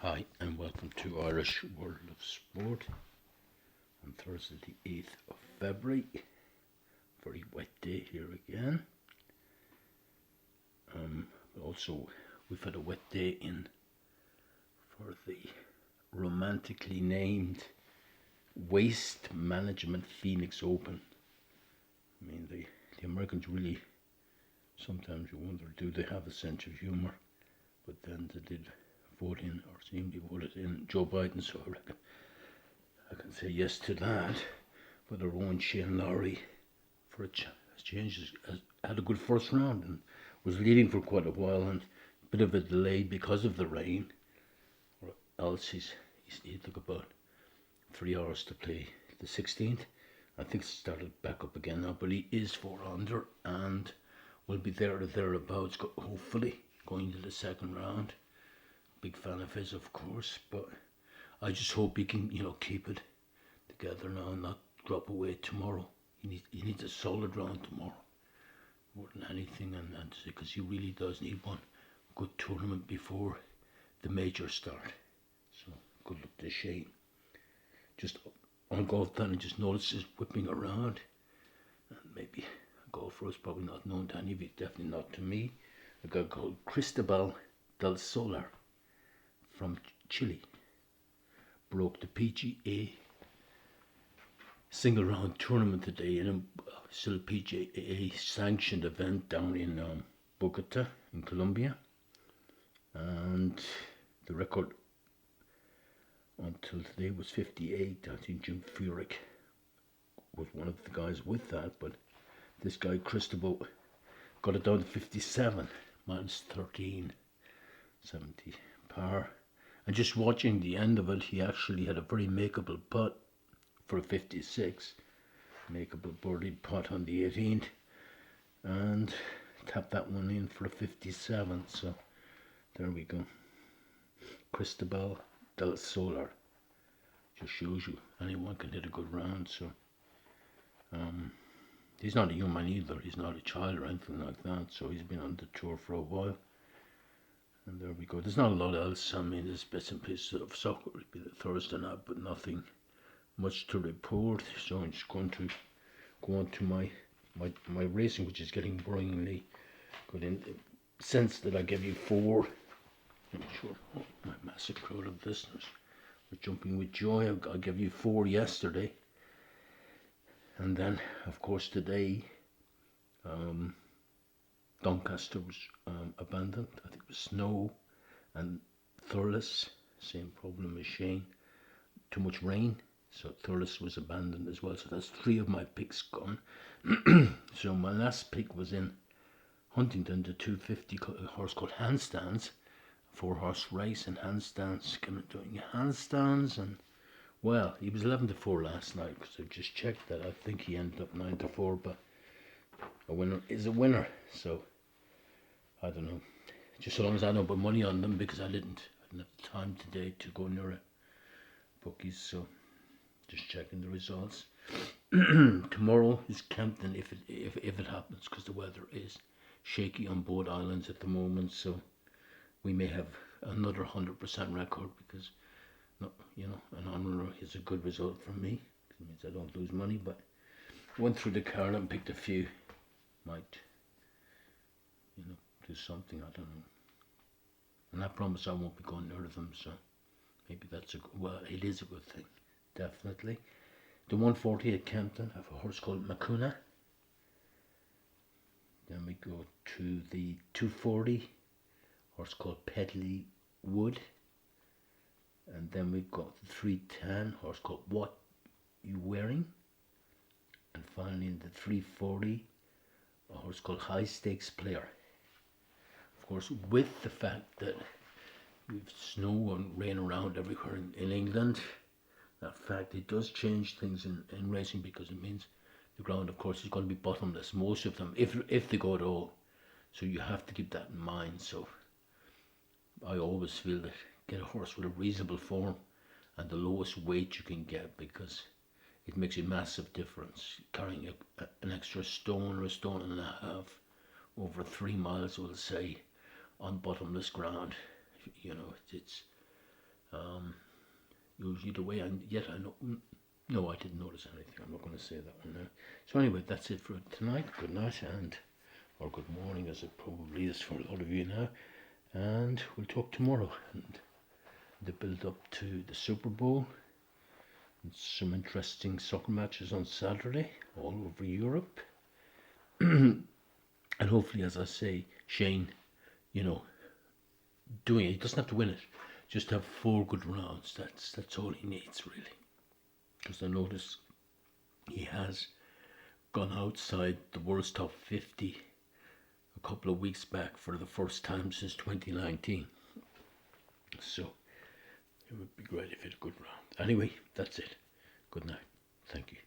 Hi, and welcome to Irish World of Sport on Thursday, the 8th of February. Very wet day here again. Also, we've had a wet day in for the romantically named Waste Management Phoenix Open. I mean, the Americans really, sometimes you wonder, do they have a sense of humour? But then they did vote in, or seem to vote in, Joe Biden, so I reckon I can say yes to that. But our own Shane Lowry, for a change, has had a good first round and was leading for quite a while, and a bit of a delay because of the rain, or else he took about 3 hours to play the 16th. I think it started back up again now, but he is 4 under and will be there or thereabouts, hopefully, going to the second round. Big fan of his, of course, but I just hope he can, keep it together now and not drop away tomorrow. He needs a solid round tomorrow more than anything, and because he really does need one good tournament before the majors start. So good luck to Shane. Just on golf then, I just noticed his whipping around, and maybe a golfer who's probably not known to any of you, definitely not to me. A guy called Cristobal del Solar from Chile broke the PGA single round tournament today in a still PGA sanctioned event down in Bogota in Colombia, and the record until today was 58. I think Jim Furyk was one of the guys with that, but this guy Cristobal got it down to 57 minus 13, 70 par. And just watching the end of it, he actually had a very makeable putt for a 56, makeable birdie putt on the 18th, and tapped that one in for a 57. So there we go. Cristobal del Solar. Just shows you anyone can hit a good round. So he's not a young man either. He's not a child or anything like that. So he's been on the tour for a while. And there we go. There's not a lot else. I mean, there's bits and pieces of soccer. It'll be the Thursday night, but nothing much to report. So I'm just going to go on to my racing, which is getting worryingly good. In the sense that I gave you four. I'm sure my massive crowd of listeners were jumping with joy. I gave you four yesterday, and then of course today, Doncaster was abandoned. I think it was snow, and Thurles, same problem as Shane, too much rain. So Thurles was abandoned as well. So that's three of my picks gone. So my last pick was in Huntington, the 250 horse called Handstands, 4-horse race, and Handstands doing handstands, and well, he was 11-4 last night because I just checked that. I think he ended up 9-4, but a winner is a winner. So I don't know. Just so long as I don't put money on them, because I didn't have time today to go near a bookies. So just checking the results. Tomorrow is Kempton if it happens, because the weather is shaky on both islands at the moment. So we may have another 100% record, because an honour is a good result for me. It means I don't lose money, but went through the card and picked a few. Might do something, I don't know. And I promise I won't be going near them, so maybe that's it is a good thing, definitely. The 140 at Kempton, I have a horse called Makuna. Then we go to the 240, horse called Pedley Wood. And then we've got the 310, horse called What You Wearing. And finally in the 340, a horse called High Stakes Player. Of course, with the fact that we've snow and rain around everywhere in England, that fact, it does change things in racing, because it means the ground, of course, is going to be bottomless, most of them, if they go at all. So you have to keep that in mind. So I always feel that get a horse with a reasonable form and the lowest weight you can get, because it makes a massive difference. Carrying an extra stone or a stone and a half over 3 miles, we'll say, on bottomless ground, it's Usually the way, and yet I know. No, I didn't notice anything. I'm not going to say that one now. So anyway, that's it for tonight. Good night, and or good morning, as it probably is for a lot of you now. And we'll talk tomorrow. And the build up to the Super Bowl. And some interesting soccer matches on Saturday all over Europe. And hopefully, as I say, Shane, you know, doing it. He doesn't have to win it. Just have 4 good rounds. That's all he needs, really. Because I notice he has gone outside the world's top 50 a couple of weeks back for the first time since 2019. So it would be great if he had a good round. Anyway, that's it. Good night. Thank you.